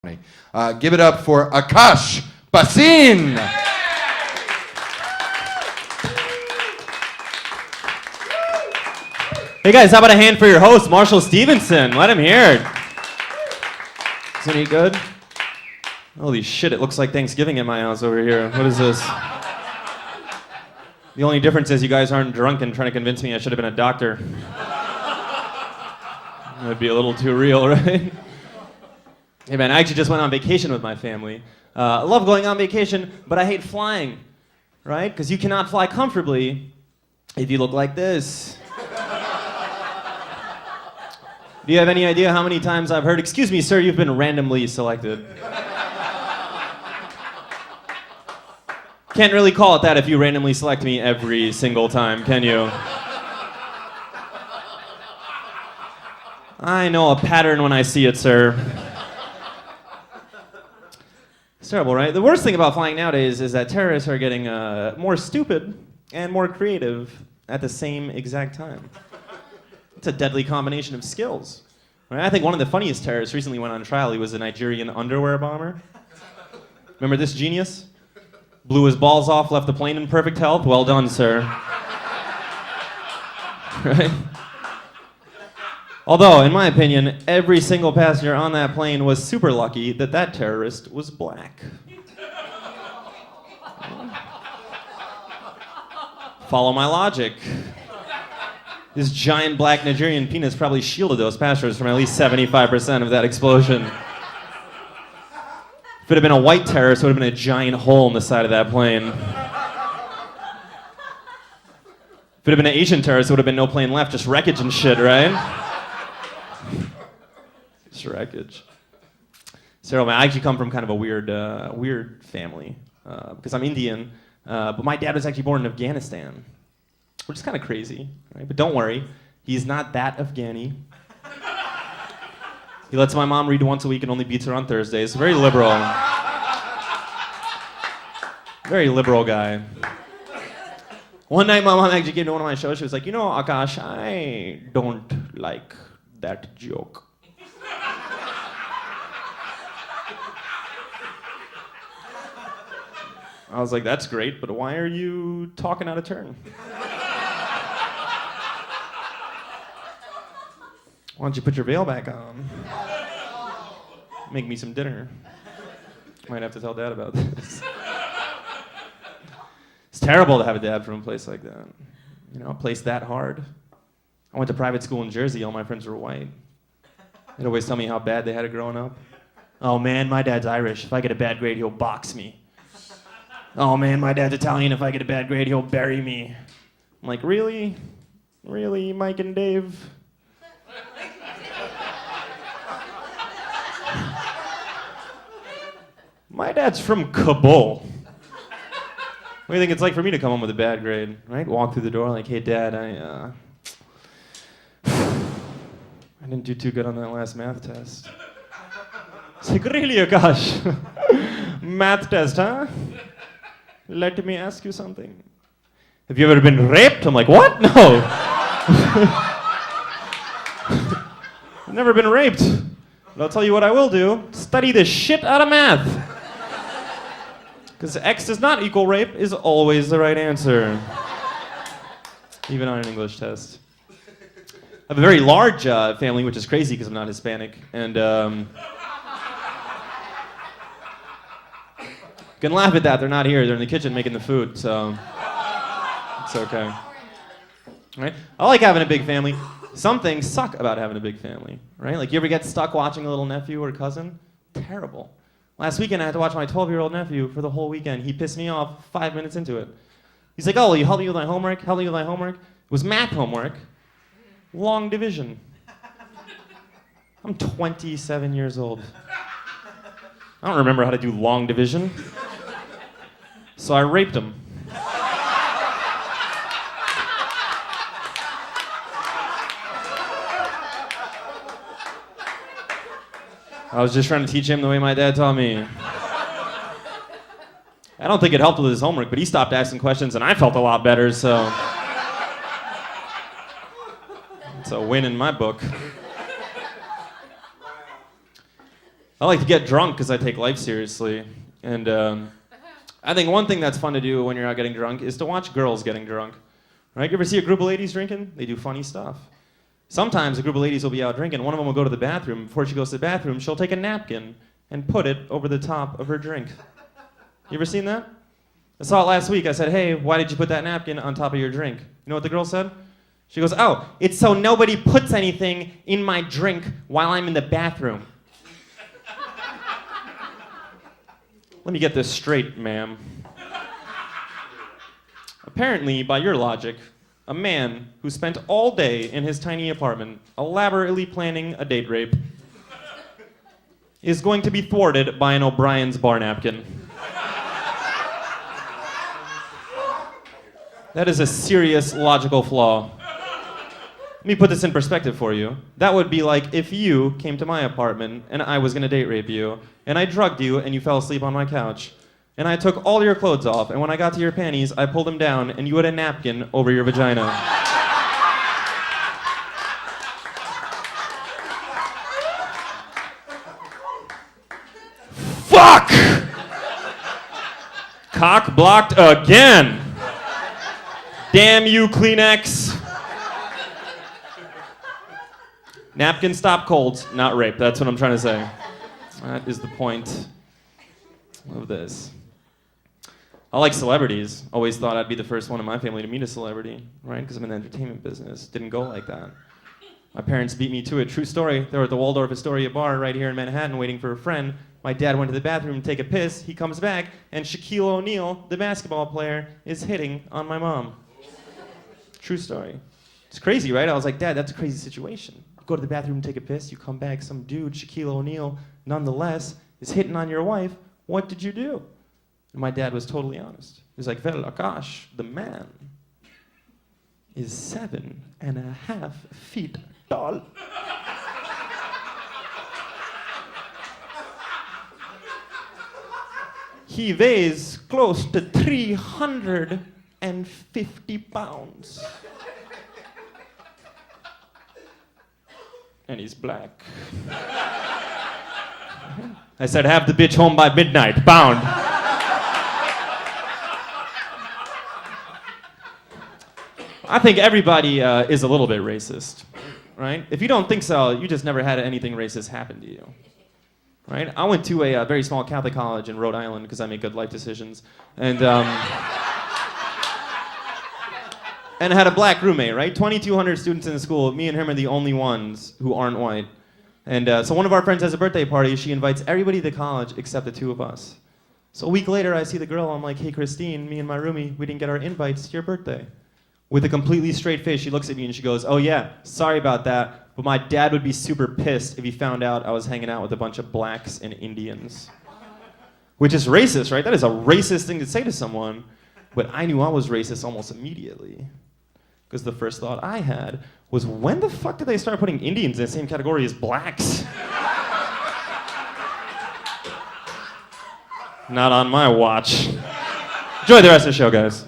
Give it up for Akash Bhasin. Hey guys, how about a hand for your host, Marshall Stevenson? Let him hear it. Isn't he good? Holy shit, it looks like Thanksgiving in my house over here. What is this? The only difference is you guys aren't drunk and trying to convince me I should have been a doctor. That'd be a little too real, right? Hey man, I actually just went on vacation with my family. I love going on vacation, but I hate flying, right? Because you cannot fly comfortably if you look like this. Do you have any idea how many times I've heard, "Excuse me, sir, you've been randomly selected"? Can't really call it that if you randomly select me every single time, can you? I know a pattern when I see it, sir. It's terrible, right? The worst thing about flying nowadays is that terrorists are getting more stupid and more creative at the same exact time. It's a deadly combination of skills. Right? I think one of the funniest terrorists recently went on trial. He was a Nigerian underwear bomber. Remember this genius? Blew his balls off, left the plane in perfect health. Well done, sir. Right? Although, in my opinion, every single passenger on that plane was super lucky that that terrorist was black. Follow my logic. This giant black Nigerian penis probably shielded those passengers from at least 75% of that explosion. If it had been a white terrorist, it would have been a giant hole in the side of that plane. If it had been an Asian terrorist, it would have been no plane left, just wreckage and shit, right? Just wreckage. So, man, I actually come from kind of a weird family because I'm Indian, but my dad was actually born in Afghanistan, which is kind of crazy, right? But don't worry, he's not that Afghani. He lets my mom read once a week and only beats her on Thursdays. Very liberal. Very liberal guy. One night my mom actually came to one of my shows. She was like, "You know, Akash, I don't like that joke." I was like, "That's great, but why are you talking out of turn? Why don't you put your veil back on? Make me some dinner." Might have to tell Dad about this. It's terrible to have a dad from a place like that. You know, a place that hard. I went to private school in Jersey. All my friends were white. They'd always tell me how bad they had it growing up. "Oh man, my dad's Irish. If I get a bad grade, he'll box me. Oh man, my dad's Italian. If I get a bad grade, he'll bury me." I'm like, really? Really, Mike and Dave? My dad's from Kabul. What do you think it's like for me to come home with a bad grade, right? Walk through the door like, "Hey Dad, I didn't do too good on that last math test." It's like, "Really, Akash? Math test, huh? Let me ask you something. Have you ever been raped?" I'm like, "What? No." I've never been raped. But I'll tell you what I will do. Study the shit out of math. Because X does not equal rape is always the right answer. Even on an English test. I have a very large family, which is crazy because I'm not Hispanic. And you can laugh at that. They're not here. They're in the kitchen making the food, so it's okay. Right? I like having a big family. Some things suck about having a big family, right? Like, you ever get stuck watching a little nephew or cousin? Terrible. Last weekend, I had to watch my 12-year-old nephew for the whole weekend. He pissed me off 5 minutes into it. He's like, "Oh, will you help me with my homework? Help me with my homework?" It was math homework. Long division. I'm 27 years old. I don't remember how to do long division. So I raped him. I was just trying to teach him the way my dad taught me. I don't think it helped with his homework, but he stopped asking questions and I felt a lot better, so it's a win in my book. I like to get drunk because I take life seriously. And I think one thing that's fun to do when you're out getting drunk is to watch girls getting drunk. Right? You ever see a group of ladies drinking? They do funny stuff. Sometimes a group of ladies will be out drinking. One of them will go to the bathroom. Before she goes to the bathroom, she'll take a napkin and put it over the top of her drink. You ever seen that? I saw it last week. I said, hey, why did you put that napkin on top of your drink? You know what the girl said? She goes, oh, it's so nobody puts anything in my drink while I'm in the bathroom. Let me get this straight, ma'am. Apparently, by your logic, a man who spent all day in his tiny apartment elaborately planning a date rape is going to be thwarted by an O'Brien's bar napkin. That is a serious logical flaw. Let me put this in perspective for you. That would be like if you came to my apartment and I was gonna date rape you, and I drugged you and you fell asleep on my couch, and I took all your clothes off, and when I got to your panties, I pulled them down, and you had a napkin over your vagina. Fuck! Cock blocked again. Damn you, Kleenex. Napkins stop colds, not rape. That's what I'm trying to say. That is the point of this. I like celebrities. Always thought I'd be the first one in my family to meet a celebrity, right? Because I'm in the entertainment business. Didn't go like that. My parents beat me to it. True story. They were at the Waldorf Astoria bar right here in Manhattan waiting for a friend. My dad went to the bathroom to take a piss. He comes back, and Shaquille O'Neal, the basketball player, is hitting on my mom. True story. It's crazy, right? I was like, Dad, that's a crazy situation. You go to the bathroom and take a piss. You come back, some dude, Shaquille O'Neal, nonetheless, is hitting on your wife. What did you do? And my dad was totally honest. He was like, well, Akash, the man is 7.5 feet tall. He weighs close to 350 pounds. And he's black. I said, have the bitch home by midnight, pound. I think everybody is a little bit racist, right? If you don't think so, you just never had anything racist happen to you, right? I went to a very small Catholic college in Rhode Island because I make good life decisions, and had a black roommate, right? 2,200 students in the school. Me and him are the only ones who aren't white. And so one of our friends has a birthday party. She invites everybody to college except the two of us. So a week later, I see the girl. I'm like, hey, Christine, me and my roomie, we didn't get our invites to your birthday. With a completely straight face, she looks at me and she goes, oh yeah, sorry about that, but my dad would be super pissed if he found out I was hanging out with a bunch of blacks and Indians. Which is racist, right? That is a racist thing to say to someone. But I knew I was racist almost immediately. Because the first thought I had was, when the fuck did they start putting Indians in the same category as blacks? Not on my watch. Enjoy the rest of the show, guys.